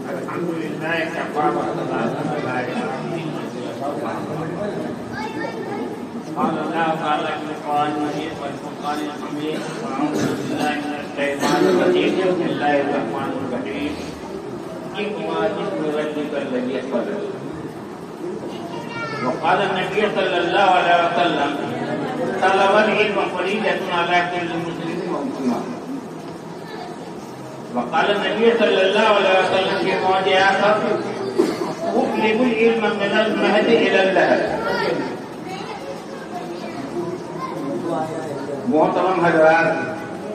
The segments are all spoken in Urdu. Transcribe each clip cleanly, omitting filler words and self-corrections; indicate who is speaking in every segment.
Speaker 1: Alhamdulillah kafah wa قال الله تعالى في القرآن المجيد والفرقان الحميد وأعوذ بالله من الشيطان الرجيم بسم الله الرحمن الرحيم اقرأ باسم ربك الذي خلق وقال النبي صلى الله عليه وسلم طلب العلم فريضة على كل مسلم ومسلمة وقال النبي صلى الله عليه وسلم في موضع آخر اطلب العلم من المهد إلى اللهد محترم حضرات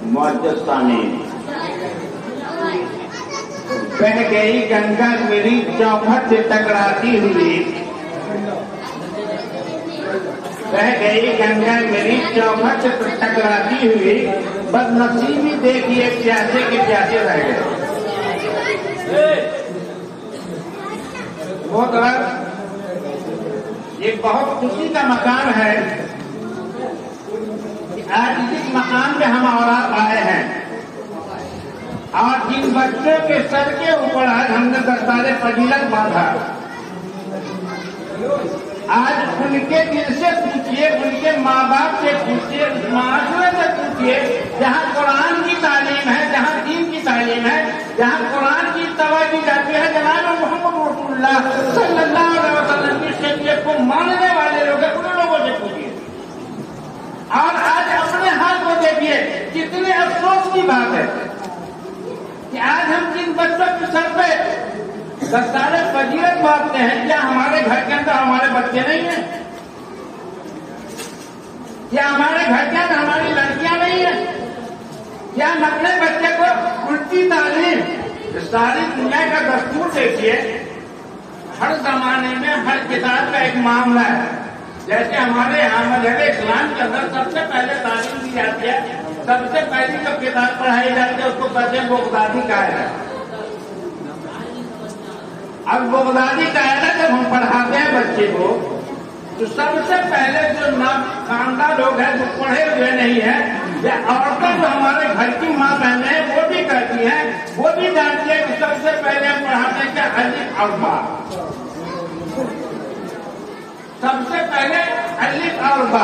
Speaker 1: معزز سامعین بہ گئی گنگا میری چوکھٹ سے ٹکراتی ہوئی بہ گئی گنگا میری چوکھٹ سے ٹکراتی ہوئی بد نصیبی دیکھیے پیاسے کے پیاسے رہ گئے محترم یہ بہت خوشی کا مقام ہے آج جس مقام پہ ہم اولاد آئے ہیں اور جن بچوں کے سر کے اوپر آج ہم نے دستار فضیلت باندھا آج ان کے دل سے پوچھیے ان کے ماں باپ سے پوچھیے اس معاشرے سے پوچھیے جہاں قرآن کی تعلیم ہے جہاں دین کی تعلیم ہے جہاں قرآن کی توجہ دی جاتی ہے جناب محمد رسول اللہ صلی اللہ علیہ وسلم کی شریعت کو ماننے والے لوگ ہیں ان لوگوں سے پوچھیے اور آج اپنے ہاتھ کو دیکھیے کتنے افسوس کی بات ہے کہ آج ہم جن بچوں کے سر پہ دستار فضیلت باندھتے ہیں کیا ہمارے گھر کے اندر ہمارے بچے نہیں ہیں کیا ہمارے گھر کے اندر ہماری لڑکیاں نہیں ہیں کیا ہم اپنے بچے کو الٹی تعلیم ساری دنیا کا دستور دیکھیے ہر زمانے میں ہر کتاب کا ایک معاملہ ہے جیسے ہمارے یہاں مذہب اسلام کے اندر سب سے پہلے تعلیم دی جاتی ہے سب سے پہلی جو کتاب پڑھائی جاتی ہے اس کو کہتے ہیں بغدادی قاعدہ اب بغدادی قاعدہ جب ہم پڑھاتے ہیں بچے کو تو سب سے پہلے جو خاندان لوگ ہیں جو پڑھے ہوئے نہیں ہیں یا عورتیں جو ہمارے گھر کی ماں بہنیں ہیں وہ بھی کرتی ہیں وہ بھی جانتی ہے کہ سب سے پہلے ہم پڑھاتے ہیں کہ الف اور با سب سے پہلے الف اور با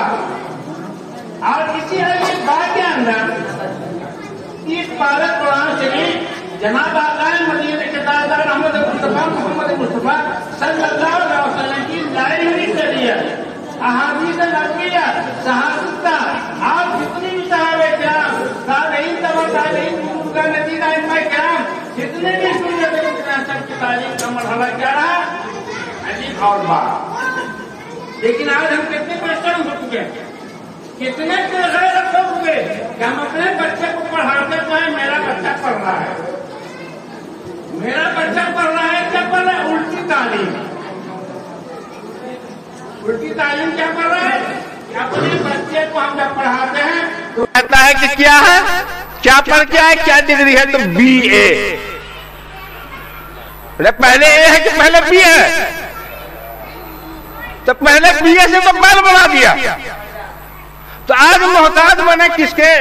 Speaker 1: اور اسی الف با کے اندر اس پارہ قرآن شریف جناب آقا مدینہ کے تاجدار محمد مصطفیٰ صلی اللہ علیہ وسلم کی لائی ہوئی شریعت احادیث نبویہ صحابہ آپ جتنی بھی صحابہ کرام تابعین تبع تابعین بزرگان ندی ائمہ کرام جتنے بھی سنت سب کی تعلیم کا مرحلہ کیا رہا الف اور با لیکن آج ہم کتنے پریشان ہو چکے ہیں کتنے غیر ہو چکے کہ ہم اپنے بچے کو پڑھاتے ہیں میرا بچہ پڑھ رہا ہے میرا بچہ پڑھ رہا ہے کیا پڑھ رہا ہے الٹی تعلیم کیا پڑھ رہا ہے اپنے بچے کو ہم جب پڑھاتے ہیں تو کہتا ہے کہ کیا ہے کیا پڑھ کیا ہے کیا ڈگری ہے تو بی اے پہلے اے ہے کہ پہلے بی ہے تو پہلے بی اے سے تو پہلے بنا دیا تو آج محتاج بنے کس کے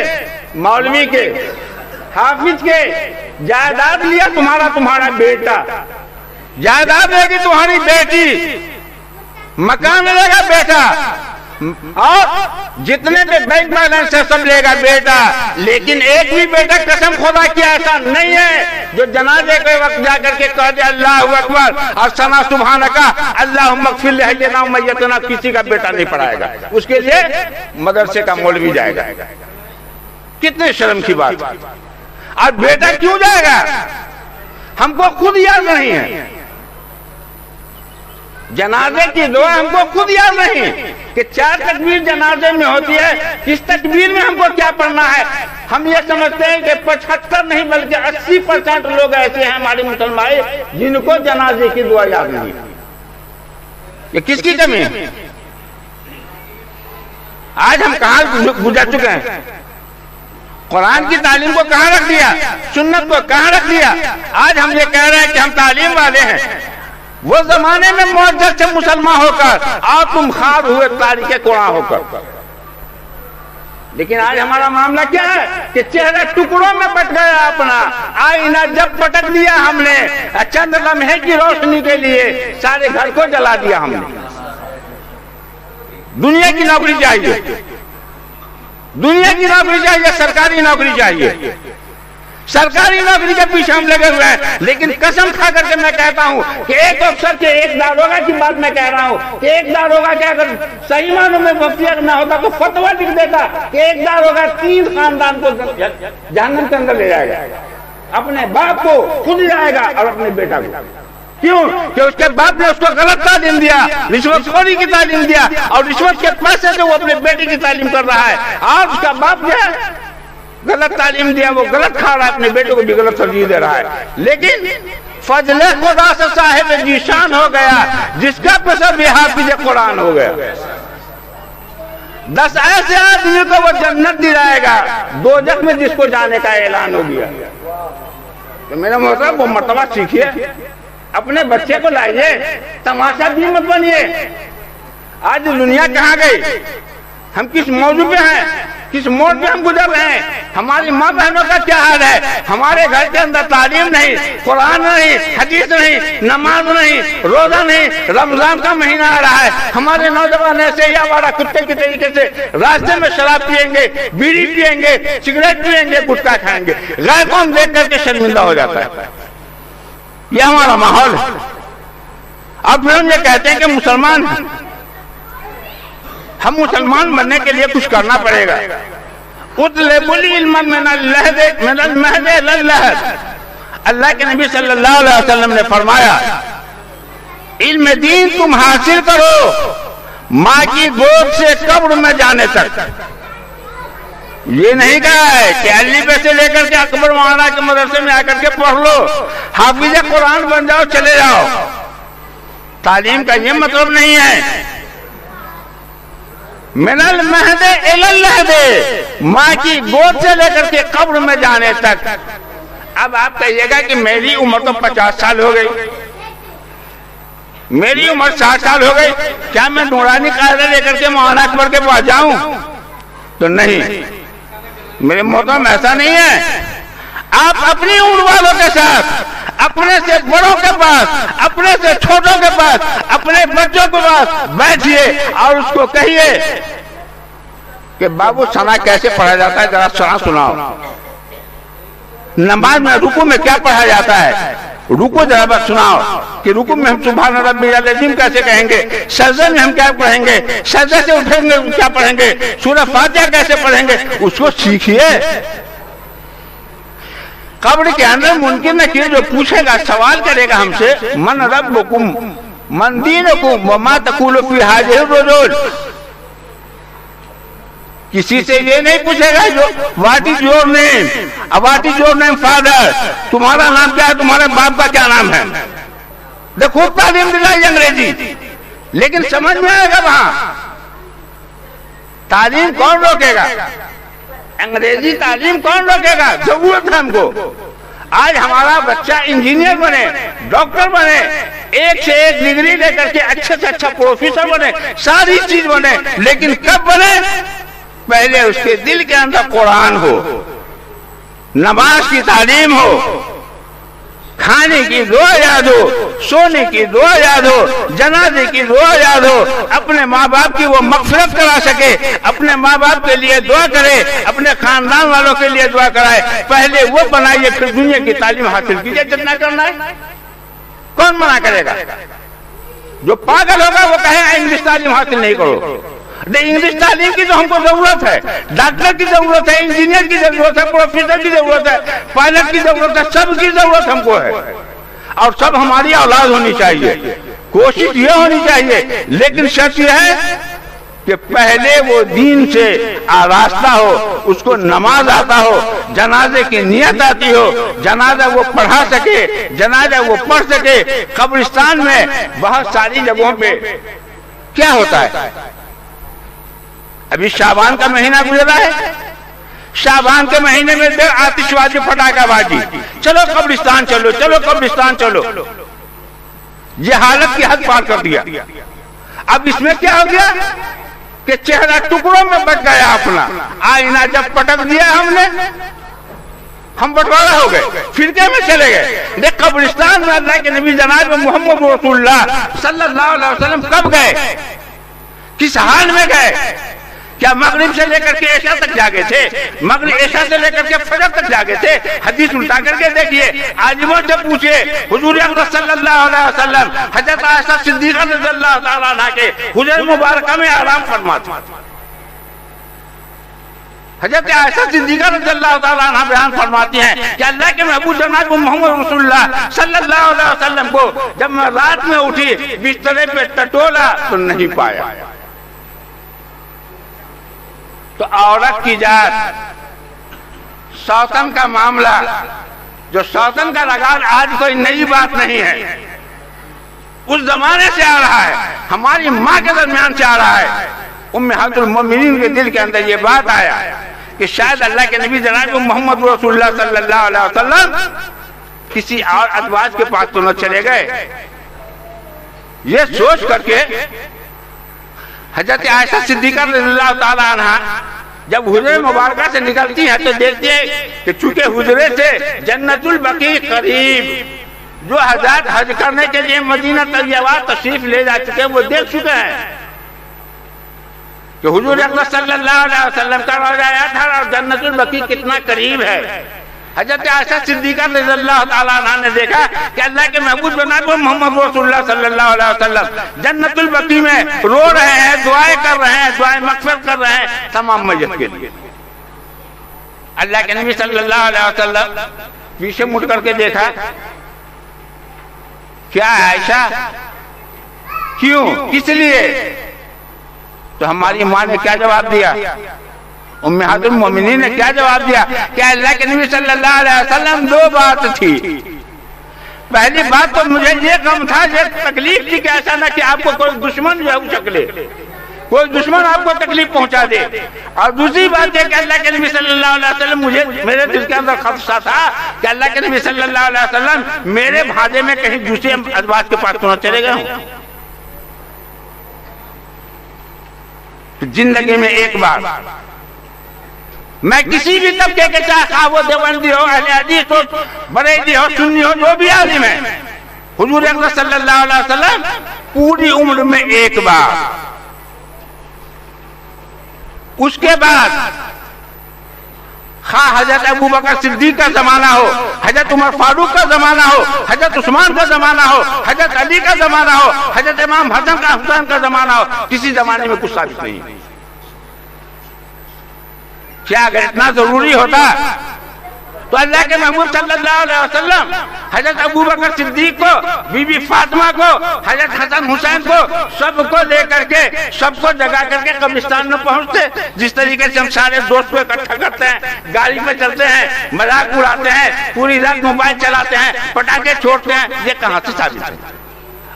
Speaker 1: مولوی کے حافظ کے جائیداد لیا تمہارا بیٹا جائیداد لے گی تمہاری بیٹی مکان لے گا بیٹا اور جتنے بھی بینک بیلنس ہے سب لے گا بیٹا لیکن ایک بھی بیٹا قسم خدا کی ایسا نہیں ہے جو جنازے کے وقت جا کر کے کہہ دے اللہ اکبر اور ثنا سبحانک اللہم اغفر لحینا و میتنا کسی کا بیٹا نہیں پڑھائے گا اس کے لیے مدرسے کا مولوی جائے گا کتنے شرم کی بات اور بیٹا کیوں جائے گا ہم کو خود یاد نہیں ہے جنازے کی دعا ہم کو خود یاد نہیں کہ 4 تکبیر جنازے میں ہوتی ہے اس تکبیر میں ہم کو کیا پڑھنا ہے ہم یہ سمجھتے ہیں کہ 75 نہیں بلکہ 80% لوگ ایسے ہیں ہمارے مسلمان جن کو جنازے کی دعا یاد نہیں یہ کس کی کمی ہے آج ہم کہاں گزر چکے ہیں قرآن کی تعلیم کو کہاں رکھ دیا سنت کو کہاں رکھ دیا آج ہم یہ کہہ رہے ہیں کہ ہم تعلیم والے ہیں وہ زمانے میں معزز سے مسلمان ہو کر اور تم خواب ہوئے تاریخ قرآن ہو کر
Speaker 2: لیکن آج ہمارا معاملہ کیا ہے کہ چہرہ ٹکڑوں میں پٹ گیا اپنا، آئینہ جب پٹک دیا ہم نے، چند لمحے کی روشنی کے لیے سارے گھر کو جلا دیا ہم نے۔ دنیا کی نوکری چاہیے، دنیا کی نوکری چاہیے، سرکاری نوکری چاہیے، سرکاری نوکری کے پیچھے ہم لگے ہوئے ہیں۔ لیکن قسم کھا کر کے میں کہتا ہوں کہ ایک افسر کے، ایک داروغہ کی بات میں کہہ رہا ہوں کہ ایک داروغہ کے اگر صحیح معنوں میں مفتی نہ ہوتا تو فتویٰ لکھ دیتا کہ ایک داروغہ 3 خاندان کو جہنم کے اندر لے جائے گا، اپنے باپ کو خود جائے گا اور اپنے بیٹا کو۔ کیوں؟ کہ اس کے باپ نے اس کو غلط تعلیم دیا، رشوت خوری کی تعلیم دیا، اور رشوت کے پیسے سے وہ اپنے بیٹے کی تعلیم کر رہا ہے، اور اس کا باپ جو ہے غلط تعلیم دیا، وہ غلط کھا رہا ہے، اپنے بیٹے کو بھی غلط ترجیح دے رہا ہے۔ لیکن فضل خدا سے صاحب ذیشان ہو گیا جس کا پسر بھی حافظ قرآن ہو گیا۔ 10 ایسے آدمی کو وہ جنت دلائے گا، دوزخ میں جس کو جانے کا اعلان ہو گیا۔ تو میرا محترم وہ مرتبہ سیکھیے، اپنے بچے کو لائیے، تماشا بھی مت بنیے۔ آج دنیا کہاں گئی؟ ہم کس موضوع پہ ہیں، کس موڑ پہ ہم گزر رہے ہیں؟ ہماری ماں بہنوں کا کیا حال ہے؟ ہمارے گھر کے اندر تعلیم نہیں، قرآن نہیں، حدیث نہیں، نماز نہیں، روزہ نہیں، رمضان کا مہینہ آ رہا ہے، ہمارے نوجوان ایسے ہی آوارہ کتے کے طریقے سے راستے میں شراب پیئیں گے، بیڑی پیئیں گے، سگریٹ پیئیں گے، گٹکا کھائیں گے، غیر قوم دیکھ کر کے شرمندہ ہو جاتا ہے۔ یہ ہمارا ماحول ہے۔ اب پھر ہم یہ کہتے ہیں کہ مسلمان ہیں، ہم مسلمان بننے کے لیے کچھ کرنا پڑے گا۔ اطلب العلم من المہد الی اللحد، اللہ کے نبی صلی اللہ علیہ وسلم نے فرمایا علم دین تم حاصل کرو ماں کی گود سے قبر میں جانے تک۔ یہ نہیں کہا ہے کہ علی پہ سے لے کر کے اکبر مولانا کے مدرسے میں آ کر کے پڑھ لو، حافظ قرآن بن جاؤ، چلے جاؤ۔ تعلیم کا یہ مطلب نہیں ہے۔ من المہد الی اللحد، ماں کی گود سے لے کر کے قبر میں جانے تک۔ اب آپ کہیے گا کہ میری عمر تو 50 سال ہو گئی، میری عمر 60 سال ہو گئی، کیا میں نورانی قاعدہ لے کر کے مولانا اکبر کے پاس جاؤں؟ تو نہیں میرے محترم، ایسا نہیں ہے۔ آپ اپنی عمر والوں کے ساتھ، اپنے سے بڑوں کے پاس، اپنے سے چھوٹوں کے پاس، اپنے بچوں کے پاس بیٹھیے اور اس کو کہیے کہ بابو ثنا کیسے پڑھا جاتا ہے، ذرا ثنا سناؤ۔ نماز میں رکوع میں کیا پڑھا جاتا ہے، رکوع ذرا بس سناؤ کہ رکوع میں ہم سبحان ربی العظیم کیسے کہیں گے، سجدے میں ہم کیا پڑھیں گے، سجدے سے اٹھیں گے کیا پڑھیں گے، سورہ فاتحہ کیسے پڑھیں گے، اس کو سیکھیے۔ قبر کے اندر منکر نکیر جو پوچھے گا، سوال کرے گا ہم سے، من ربکم من دینکم وما تقول فی ہذہ الرجل، کسی سے یہ نہیں پوچھے گا جو what is your name, what is your name father, تمہارا نام کیا ہے، تمہارے باپ کا کیا نام ہے۔ دیکھو تعلیم دلائی انگریزی، لیکن سمجھ میں آئے گا وہاں تعلیم کون روکے گا، انگریزی تعلیم کون روکے گا؟ ضرورت ہے ہم کو۔ آج ہمارا بچہ انجینئر بنے، ڈاکٹر بنے، ایک سے ایک ڈگری لے کر کے اچھے سے اچھا پروفیسر بنے، ساری چیز بنے، لیکن کب بنے؟ پہلے اس کے دل کے اندر قرآن ہو، نماز کی تعلیم ہو، کھانے کی دعا یاد ہو، سونے کی دعا یاد ہو، جنازے کی دعا یاد ہو، اپنے ماں باپ کی وہ مغفرت کرا سکے، اپنے ماں باپ کے لیے دعا کرے، اپنے خاندان والوں کے لیے دعا کرائے۔ پہلے وہ بنائیے، پھر دنیا کی تعلیم حاصل کیجیے جتنا کرنا ہے۔ کون منع کرے گا؟ جو پاگل ہوگا وہ کہے انگلش تعلیم حاصل نہیں کرو۔ انگلش تعلیم کی تو ہم کو ضرورت ہے، ڈاکٹر کی ضرورت ہے، انجینئر کی ضرورت ہے، پروفیسر کی ضرورت ہے، پائلٹ کی ضرورت ہے، سب کی ضرورت ہم کو ہے، اور سب ہماری اولاد ہونی چاہیے۔ کوشش یہ ہونی چاہیے، لیکن شرط یہ ہے کہ پہلے وہ دین سے آراستہ ہو، اس کو نماز آتا ہو، جنازے کی نیت آتی ہو، جنازہ وہ پڑھا سکے، جنازہ وہ پڑھ سکے۔ قبرستان میں بہت ساری جگہوں پہ کیا ہوتا ہے، ابھی شعبان کا مہینہ گزرا ہے، شعبان کے مہینے میں دیر آتش بازی، پٹاخہ بازی، چلو قبرستان چلو، چلو قبرستان چلو۔ یہ حالت کی حد پار کر دیا۔ اب اس میں کیا ہو گیا کہ چہرہ ٹکڑوں میں بچ گیا اپنا. آئینہ جب پٹک دیا ہم نے, ہم بٹوارا ہو گئے, فرقے میں چلے گئے. دیکھ قبرستان میں اللہ کے نبی جناب محمد رسول اللہ صلی اللہ علیہ وسلم کب گئے, کس حال میں گئے؟ کیا مغرب سے لے کر کے عشاء تک جاگے تھے؟ مغرب عشاء سے لے کر کے فجر تک جاگے تھے؟ حدیث الٹا کر کے دیکھیے, عالموں سے پوچھے. حضور اکرم صلی اللہ علیہ وسلم حضرت عائشہ صدیقہ رضی اللہ تعالیٰ عنہ کے حجر مبارکہ میں آرام فرماتے. حضرت عائشہ صدیقہ رضی اللہ تعالیٰ عنہ بیان فرماتی ہیں کہ اللہ کے محبوب جناب محمد رسول اللہ صلی اللہ علیہ وسلم کو جب میں رات میں اٹھی بسترے پہ ٹٹولا تو نہیں پایا. تو عورت کی ذات, سوتن کا معاملہ, جو سوتن کا لگان آج کوئی نئی بات نہیں ہے, اس زمانے سے آ رہا ہے, ہماری ماں کے درمیان سے آ رہا ہے. امہات المومنین کے دل کے اندر یہ بات آیا کہ شاید اللہ کے نبی جناب محمد رسول اللہ صلی اللہ علیہ وسلم کسی اور ازواج کے پاس تو نہ چلے گئے. یہ سوچ کر کے حضرت عائشہ صدیقہ رضی اللہ تعالیٰ عنہ جب حجرے مبارکہ سے نکلتی ہیں تو دیکھتی ہیں کہ چونکہ حجرے سے جنت البقیع قریب, جو حضرات حج کرنے کے لیے مدینہ طیبہ تشریف لے جا چکے وہ دیکھ چکے ہیں کہ حضور اکرم صلی اللہ علیہ وسلم کا روضہ اطہر اور جنت البقیع کتنا قریب ہے. حضرت عائشہ صدیقہ رضی اللہ تعالیٰ عنہ نے دیکھا کہ اللہ کے محبوب جناب محمد رسول اللہ صلی اللہ علیہ وسلم جنت البقیع میں رو رہے ہیں, دعائیں کر رہے ہیں, دعائیں مغفرت کر رہے ہیں تمام میت کے لیے. اللہ کے نبی صلی اللہ علیہ وسلم پیچھے مڑ کر کے دیکھا, کیا عائشہ, کیوں, کس لیے؟ تو ہماری ماں نے کیا جواب دیا, امہات المومنین نے کیا جواب دیا کہ اللہ کے نبی صلی اللہ علیہ وسلم دو بات تھی. پہلی بات تو مجھے یہ غم تھا, یہ تکلیف تھی کہ ایسا نہ کہ آپ کو کوئی دشمن جو ہے اچک لے, کوئی دشمن آپ کو تکلیف پہنچا دے. اور دوسری بات ہے کہ اللہ کے نبی صلی اللہ علیہ وسلم, مجھے میرے دل کے اندر خدشہ تھا کہ اللہ کے نبی صلی اللہ علیہ وسلم میرے بھانجے میں کہیں دوسرے ازواج کے پاس تو نہ چلے گئے ہوں. زندگی میں ایک بار میں کسی بھی طبقے کے چاہے وہ دیوبندی ہو, اہل حدیث ہو, بریلوی ہو, سنی ہو, جو بھی عالم ہے, حضور اکرم صلی اللہ علیہ وسلم پوری عمر میں ایک بار, اس کے بعد خواہ حضرت ابو بکر صدیق کا زمانہ ہو, حضرت عمر فاروق کا زمانہ ہو, حضرت عثمان کا زمانہ ہو, حضرت علی کا زمانہ ہو, حضرت امام حسن کا زمانہ ہو, کسی زمانے میں کچھ ثابت نہیں. کیا اگر اتنا ضروری ہوتا تو اللہ کے محبوب صلی اللہ علیہ وسلم حضرت ابو بکر صدیق کو, بی بی فاطمہ کو, حضرت حسن حسین کو, سب کو لے کر کے, سب کو جگا کر کے قبرستان میں پہنچتے. جس طریقے سے ہم سارے دوست کو اکٹھا کرتے ہیں, گاڑی میں چلتے ہیں, مذاق اڑاتے ہیں, پوری رات موبائل چلاتے ہیں, پٹاخے چھوڑتے ہیں, یہ کہاں سے ثابت ہے؟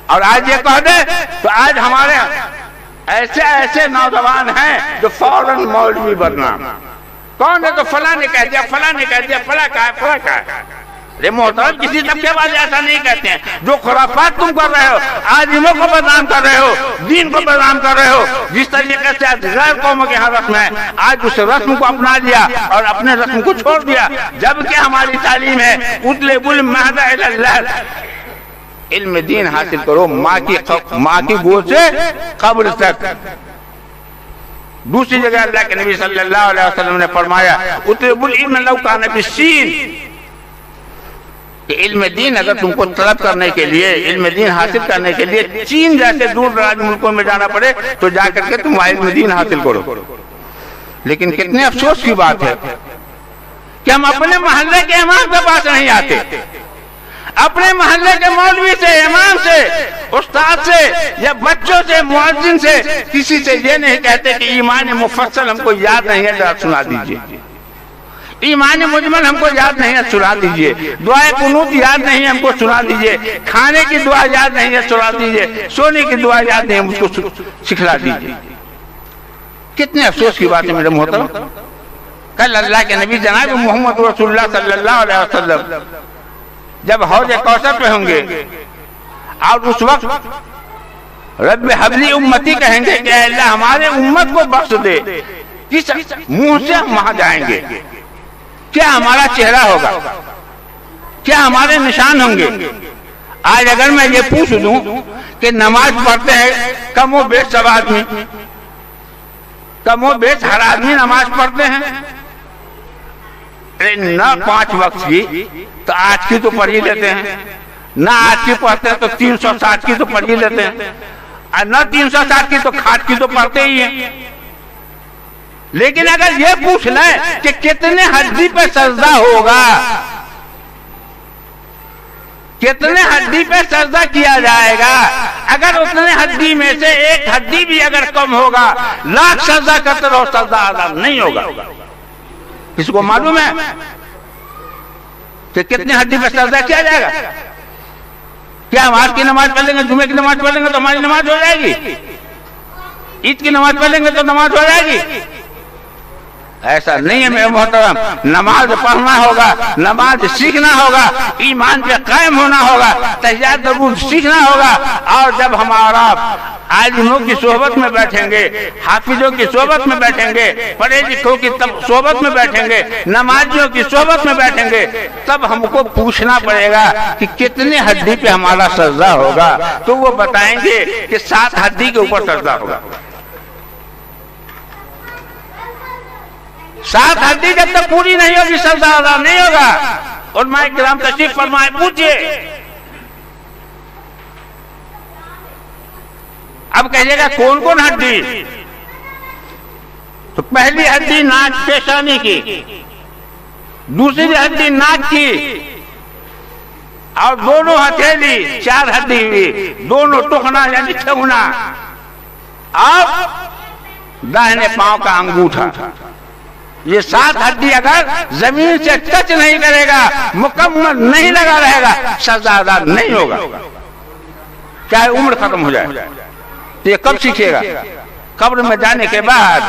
Speaker 2: اور آج یہ کہہ دیں تو آج ہمارے ایسے ایسے نوجوان ہیں جو فوراً مولوی بننا, کون ہے تو فلاں نے کہہ دیا, فلاں نے کہہ دیا, فلاں کہا ہے, فلاں کہا ہے. ارے محترم, کسی طبقے والے ایسا نہیں کہتے ہیں. جو خرافات تم کر رہے ہو, عالموں کو بدنام کر رہے ہو, دین کو بدنام کر رہے ہو, جس طریقے سے آج غیر قوموں کے ہاں رسم ہے, آج اس رسم کو اپنا لیا اور اپنے رسم کو چھوڑ دیا. جبکہ ہماری تعلیم ہے اطلب المہد الی اللہ, علم دین حاصل کرو ماں کی گود سے قبر تک. دوسری جگہ اللہ کے نبی صلی اللہ علیہ وسلم نے فرمایا اطلب العلم لو کان بالسین, کہ علم دین اگر تم کو طلب کرنے کے لیے, علم دین حاصل کرنے کے لیے چین جیسے دور دراز ملکوں میں جانا پڑے تو جا کر کے تم وہاں علم دین حاصل کرو. لیکن کتنے افسوس کی بات ہے کہ ہم اپنے محلے کے امام کے پاس نہیں آتے, اپنے محلے کے مولوی سے, امام سے, استاد سے یا بچوں سے, مؤذن سے, کسی سے یہ نہیں کہتے کہ ایمان مفصل ہم کو یاد نہیں ہے, ذرا سنا دیجئے. ایمان مجمل ہم کو یاد نہیں ہے, سنا دیجئے. دعائے قنوت یاد نہیں ہے, ہم کو سنا دیجئے. کھانے کی دعا یاد نہیں ہے, سنا دیجئے. سونے کی دعا یاد نہیں ہے, ہم کو سکھلا دیجئے. کتنے افسوس کی بات ہے میرے محترم. کل اللہ کے نبی جناب محمد رسول اللہ صلی اللہ علیہ وسلم جب حوض کوثر پہ ہوں گے اور اس وقت رب حبلی امتی کہیں گے کہ اے اللہ ہمارے امت کو بخش دے، کس منہ سے ہم وہاں جائیں گے؟ کیا ہمارا چہرہ ہوگا؟ کیا ہمارے نشان ہوں گے؟ آج اگر میں یہ پوچھ دوں کہ نماز پڑھتے ہیں کم و بیش سب آدمی، کم و بیش ہر آدمی نماز پڑھتے ہیں، نہ 5 وقت کی تو آج کی تو پڑھ ہی لیتے ہیں، نہ آج کی پڑھتے ہیں تو 360 کی تو پڑھ ہی لیتے ہیں، اور نہ 360 کی تو کھاٹ کی تو پڑھتے ہی ہیں۔ لیکن اگر یہ پوچھ لیں کہ کتنے ہڈی پہ سجدہ ہوگا، کتنے ہڈی پہ سجدہ کیا جائے گا، اگر اتنے ہڈی میں سے ایک ہڈی بھی اگر کم ہوگا، لاکھ سجدہ کرتے رہو سجدہ ادا نہیں ہوگا۔ کسی کو معلوم ہے کہ کتنے ہڈی پہ سجدہ کیا جائے گا؟ کیا ہم آج کی نماز پڑھ لیں گے، جمعے کی نماز پڑھ لیں گے تو ہماری نماز ہو جائے گی؟ عید کی نماز پڑھ لیں گے تو نماز ہو جائے گی؟ ایسا نہیں ہے میرے محترم، نماز پڑھنا ہوگا، نماز سیکھنا ہوگا، ایمان پہ قائم ہونا ہوگا، تحیات درود سیکھنا ہوگا، اور جب ہمارا عالموں کی صحبت میں بیٹھیں گے، حافظوں کی صحبت میں بیٹھیں گے، پڑھے لکھوں کی صحبت میں بیٹھیں گے، نمازیوں کی صحبت میں بیٹھیں گے، تب ہم کو پوچھنا پڑے گا کہ کتنے ہڈی پہ ہمارا سجدہ ہوگا، تو وہ بتائیں گے کہ 7 ہڈی کے اوپر سجدہ ہوگا۔ 7 ہڈی جب تک پوری نہیں ہوگی سجدہ ادا نہیں ہوگا۔ علماء کرام تشریف فرمائے، پوچھئے اب کہیے گا کون کون ہڈی؟ تو پہلی ہڈی ناک پیشانی کی، دوسری ہڈی ناک کی، اور دونوں ہتھیلی 4 ہڈی ہوئی، دونوں ٹخنا یعنی ٹھگنا، اور داہنے پاؤں کا انگوٹھا۔ یہ 7 ہڈی اگر زمین سے ٹچ نہیں کرے گا، مکمل نہیں لگا رہے گا، سجدہ ادا نہیں ہوگا، چاہے عمر ختم ہو جائے۔ تو یہ کب سیکھے گا؟ قبر میں جانے کے بعد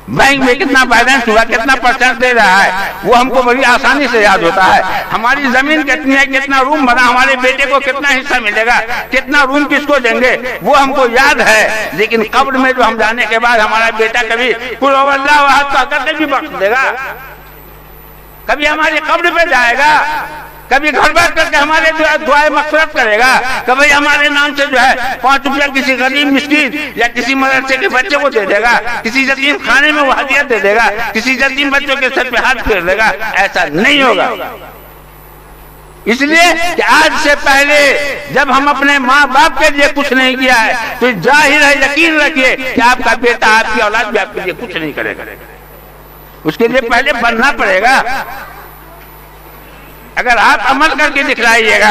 Speaker 2: بینک میں کتنا بیلنس ہوا، کتنا پرسنٹ دے رہا ہے، وہ ہم کو بڑی آسانی سے یاد ہوتا ہے۔ ہماری زمین کتنی ہے، کتنا روم بنا، ہمارے بیٹے کو کتنا حصہ ملے گا، کتنا روم کس کو دیں گے، وہ ہم کو یاد ہے۔ لیکن قبر میں جو ہم جانے کے بعد ہمارا بیٹا کبھی قل هو اللہ احد کا کرتے بھی بخش دے گا، کبھی ہماری قبر پہ جائے گا، کبھی گھر بیٹھ کر کے ہمارے دعائیں مغفرت کرے گا، کبھی ہمارے نام سے جو ہے 5 روپیہ کسی غریب مسکین یا کسی مدرسے کے بچے کو دے دے گا، کسی یتیم خانے میں وہ ہدیہ دے دے گا، کسی یتیم بچوں کے سر پہ ہاتھ پھیر دے گا۔ ایسا نہیں ہوگا، اس لیے کہ آج سے پہلے جب ہم اپنے ماں باپ کے لیے کچھ نہیں کیا ہے تو ظاہر ہے، یقین رکھیے کہ آپ کا بیٹا، آپ کی اولاد بھی آپ کے لیے کچھ نہیں کرے گا۔ اس کے لیے پہلے بننا پڑے گا۔ اگر آپ عمل کر کے دکھلائیے گا،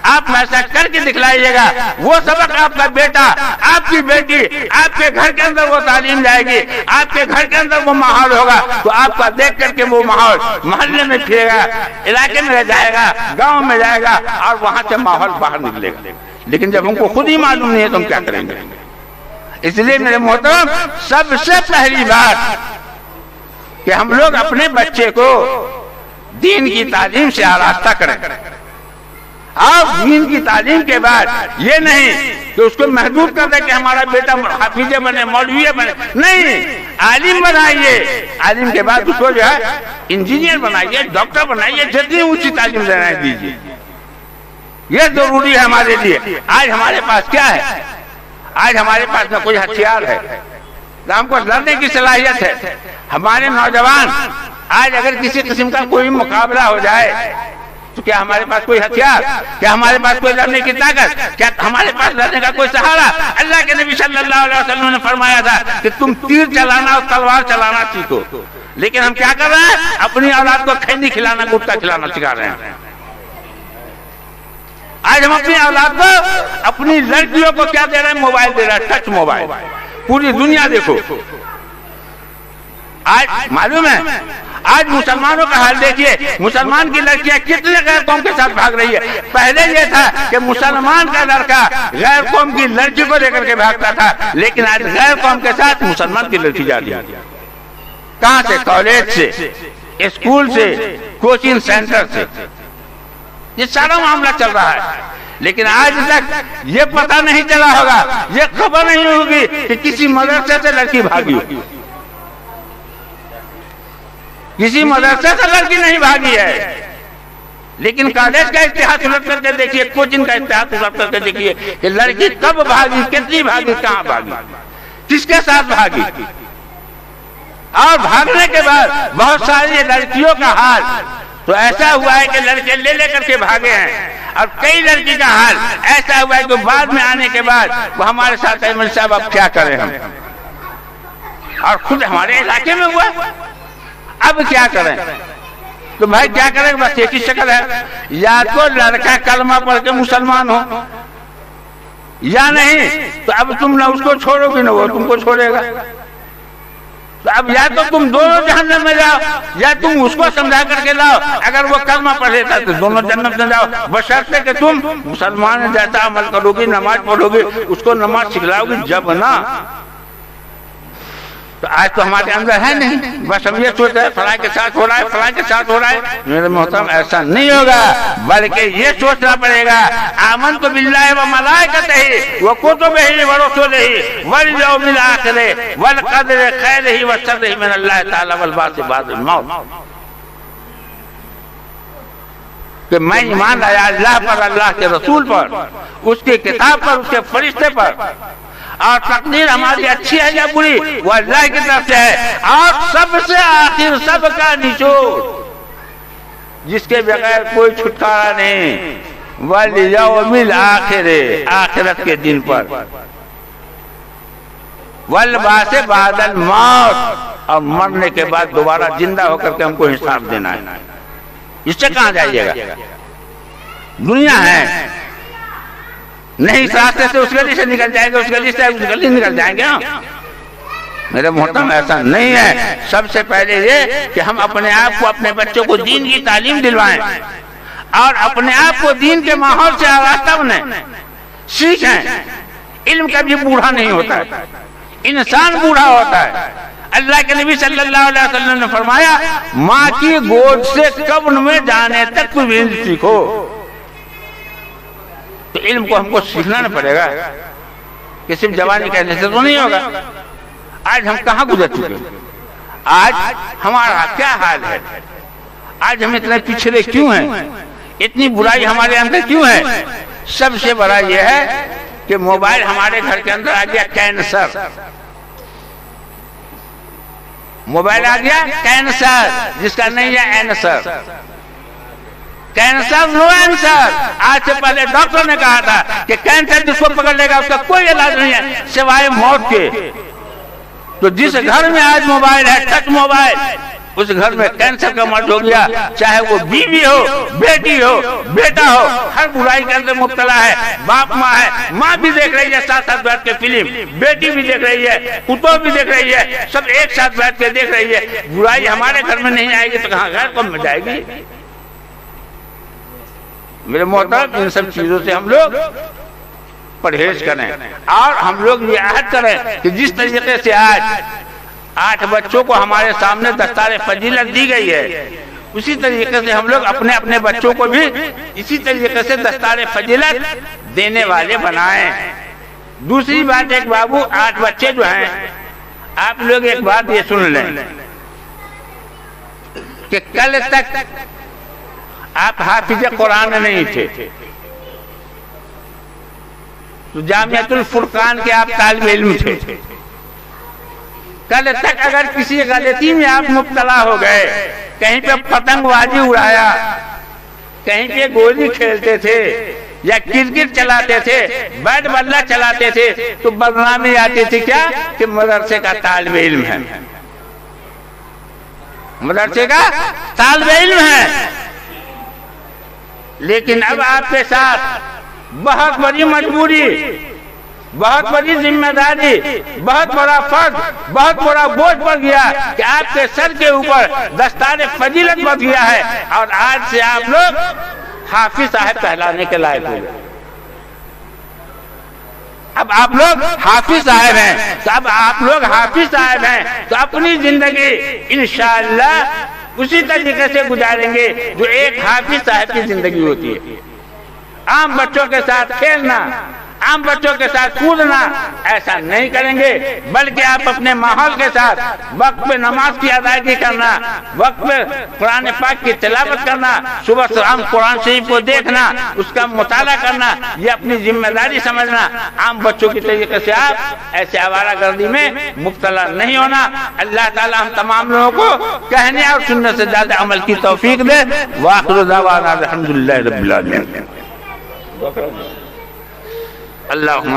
Speaker 2: آپ ایسا کر کے دکھلائیے گا، وہ سبق آپ کا بیٹا، آپ کی بیٹی، آپ کے گھر کے اندر وہ تعلیم جائے گی، آپ کے گھر کے اندر وہ ماحول ہوگا، تو آپ کا دیکھ کر کے وہ ماحول محلے میں پھرے گا، علاقے میں جائے گا، گاؤں میں جائے گا، اور وہاں سے ماحول باہر نکلے گا۔ لیکن جب ہم کو خود ہی معلوم نہیں ہے تو ہم کیا کریں گے؟ اس لیے میرے محترم، سب سے پہلی بات کہ ہم لوگ اپنے بچے کو دین کی تعلیم سے آراستہ کریں، اور دین کی تعلیم کے بعد یہ نہیں کہ اس کو محدود کر دے کہ ہمارا بیٹا حافظ بنے، مولوی بنے، نہیں، عالم بنائیے، عالم کے بعد اس کو جو ہے انجینئر بنائیے، ڈاکٹر بنائیے، جتنی اونچی تعلیم دینا دیجیے، یہ ضروری ہے ہمارے لیے۔ آج ہمارے پاس کیا ہے؟ آج ہمارے پاس نہ کوئی ہتھیار ہے، نہ ہم کو لڑنے کی صلاحیت ہے۔ ہمارے نوجوان آج اگر کسی قسم کا کوئی مقابلہ ہو جائے تو کیا ہمارے پاس کوئی ہتھیار، کیا ہمارے پاس کوئی لڑنے کی طاقت، کیا ہمارے پاس لڑنے کا کوئی سہارا؟ اللہ کے نبی صلی اللہ علیہ وسلم نے فرمایا تھا کہ تم تیر چلانا اور تلوار چلانا سیکھو، لیکن ہم کیا کر رہے ہیں؟ اپنی اولاد کو کھینی کھلانا، گٹکا کھلانا سکھا رہے ہیں۔ آج ہم اپنی اولاد کو، اپنی لڑکیوں کو کیا دے رہے ہیں؟ موبائل دے رہے ہیں، ٹچ موبائل۔ پوری دنیا دیکھو، آج معلوم ہے، آج مسلمانوں کا حال دیکھیے، مسلمان کی لڑکیاں کتنے غیر قوم کے ساتھ بھاگ رہی ہے۔ پہلے یہ تھا کہ مسلمان کا لڑکا غیر قوم کی لڑکی کو لے کر کے بھاگتا تھا، لیکن آج غیر قوم کے ساتھ مسلمان کی لڑکی جا رہی ہے۔ کہاں سے؟ کالج سے، اسکول سے، کوچنگ سینٹر سے، یہ سارا معاملہ چل رہا ہے۔ لیکن آج تک یہ پتہ نہیں چلا ہوگا، یہ خبر نہیں ہوگی کہ کسی مدرسے سے لڑکی بھاگی ہوگی، کسی مدرسے سے لڑکی نہیں بھاگی ہے۔ لیکن کالج کا اتحاد الٹ کر کے دیکھیے، کوچنگ کا اتحاد الٹ کر کے دیکھیے کہ لڑکی کب بھاگی، کتنی بھاگی، کہاں بھاگی، کس کے ساتھ بھاگی، اور بھاگنے کے بعد بہت ساری لڑکیوں کا حال تو ایسا ہوا ہے کہ لڑکے لے لے کر کے بھاگے ہیں، اور کئی لڑکی کا حال ایسا ہوا ہے کہ بعد میں آنے کے بعد وہ ہمارے ساتھ احمد صاحب اب کیا کریں ہم، اور خود ہمارے علاقے میں ہوا، اب کیا کریں؟ تو بھائی کیا کریں؟ بس ایک ہی شکل ہے، یا تو لڑکا کلمہ پڑھ کے مسلمان ہو، یا نہیں تو اب تم نہ اس کو چھوڑو گے نہ وہ تم کو چھوڑے گا۔ تو اب یا تو تم دونوں جہنم میں جاؤ، یا تم اس کو سمجھا کر کے لاؤ، اگر وہ کلمہ پڑھے تھا تو دونوں جنت میں جاؤ، بشرطے کہ تم مسلمان جیسا عمل کرو گی، نماز پڑھو گی، اس کو نماز سکھلاؤ گی جب نا۔ تو آج تو ہمارے اندر ہے نہیں، بس ہم یہ سوچ رہے ہیں فلاں کے ساتھ ہو رہا ہے، فلاں کے ساتھ ہو رہا ہے۔ میرے محترم ایسا نہیں ہوگا، بلکہ یہ سوچنا پڑے گا آمنت باللہ و ملائکتہ و کتبہ و رسلہ والیوم الآخر والقدر خیرہ و شرہ من اللہ تعالی والبعث بعد الموت، کہ میں ایمان لایا اللہ پر، اللہ کے رسول پر، اس کی کتاب پر، اس کے فرشتے پر، اور تقدیر ہماری اچھی ہے یا بری وہ اللہ کی طرف سے ہے، اور سب سے آخر سب کا نچوڑ جس کے بغیر کوئی چھٹکارا نہیں، والیوم الآخر، آخرت کے دن پر، والبعث بعد الموت، اور مرنے کے بعد دوبارہ زندہ ہو کر کے ہم کو حساب دینا ہے۔ اس سے کہاں جائیے گا؟ دنیا ہے نہیں، اس راستے سے اس گلی سے نکل جائیں گے، اس گلی سے اس گلی نکل جائیں گے۔ میرے محترم ایسا نہیں ہے۔ سب سے پہلے یہ کہ ہم اپنے آپ کو، اپنے بچوں کو دین کی تعلیم دلوائیں، اور اپنے آپ کو دین کے ماحول سے آراستہ بنیں، سیکھیں۔ علم کبھی بوڑھا نہیں ہوتا ہے، انسان بوڑھا ہوتا ہے۔ اللہ کے نبی صلی اللہ علیہ وسلم نے فرمایا ماں کی گود سے قبر میں جانے تک کوئی علم سیکھو۔ تو علم کو ہم کو سیکھنا نہ پڑے گا کہ صرف جوانی کہنے سے تو نہیں ہوگا۔ آج ہم کہاں گزر چکے، آج ہمارا کیا حال ہے، آج ہم اتنے پچھڑے کیوں ہیں، اتنی برائی ہمارے اندر کیوں ہے؟ سب سے بڑا یہ ہے کہ موبائل ہمارے گھر کے اندر آ گیا کینسر، موبائل آ گیا کینسر، جس کا نہیں ہے اینسر، کینسر نو آنسر۔ آج سے پہلے ڈاکٹر نے کہا تھا کہ کینسر جس کو پکڑ لے گا اس کا کوئی علاج نہیں ہے سوائے موت کے۔ تو جس گھر میں آج موبائل ہے، ٹچ موبائل، اس گھر میں کینسر کا مرض ہو گیا، چاہے وہ بیوی ہو، بیٹی ہو، بیٹا ہو، ہر برائی کے اندر مبتلا ہے۔ باپ ماں ہے، ماں بھی دیکھ رہی ہے ساتھ ساتھ بیٹھ کے فلم، بیٹی بھی دیکھ رہی ہے، پتو بھی دیکھ رہی ہے، سب ایک ساتھ بیٹھ کے دیکھ رہی ہے۔ برائی ہمارے گھر میں نہیں آئے گی تو کہاں غیر قوم میں جائے گی؟ میرے محترم ان سب چیزوں سے ہم لوگ پرہیز کریں، اور ہم لوگ یہ عہد کریں کہ جس طریقے سے آج 8 بچوں کو ہمارے سامنے دستار فضیلت دی گئی ہے، اسی طریقے سے ہم لوگ اپنے اپنے بچوں کو بھی اسی طریقے سے دستار فضیلت دینے والے بنائیں۔ دوسری بات، ایک بابو 8 بچے جو ہیں، آپ لوگ ایک بات یہ سن لیں کہ کل تک آپ حافظ قرآن نہیں تھے، تو جامعۃ الفرقان کے آپ طالب علم تھے۔ کل تک اگر کسی غلطی میں آپ مبتلا ہو گئے، کہیں پہ پتنگ بازی اڑایا، کہیں پہ گولی کھیلتے تھے، یا کرکٹ چلاتے تھے، بیٹ بلہ چلاتے تھے، تو بدنامی آتی تھی کیا کہ مدرسے کا طالب علم ہے، مدرسے کا طالب علم ہے۔ لیکن اب آپ کے ساتھ بہت بڑی مجبوری، بہت بڑی ذمہ داری، بہت بڑا فرض، بہت بڑا بوجھ پڑ گیا کہ آپ کے سر کے اوپر دستار فضیلت بڑھ گیا ہے، اور آج سے آپ لوگ حافظ صاحب کہلانے کے لائق ہو گئے۔ اب آپ لوگ حافظ صاحب ہیں، تو اب آپ لوگ حافظ صاحب ہیں تو اپنی زندگی انشاءاللہ اسی طریقے سے گزاریں گے جو ایک حافظ صاحب کی زندگی ہوتی ہے۔ عام بچوں کے ساتھ کھیلنا، عام بچوں کے ساتھ کودنا، ایسا نہیں کریں گے، بلکہ آپ اپنے ماحول کے ساتھ وقت پہ نماز کی ادائیگی کرنا، وقت پہ قرآن پاک کی تلاوت کرنا، صبح شام قرآن شریف کو دیکھنا، اس کا مطالعہ کرنا، یہ اپنی ذمہ داری سمجھنا۔ عام بچوں کی طریقے سے آپ ایسے آوارہ گردی میں مبتلا نہیں ہونا۔ اللہ تعالی ہم تمام لوگوں کو کہنے اور سننے سے زیادہ عمل کی توفیق دے۔ وآخر دعوانا الحمدللہ رب العالمین۔ اللہم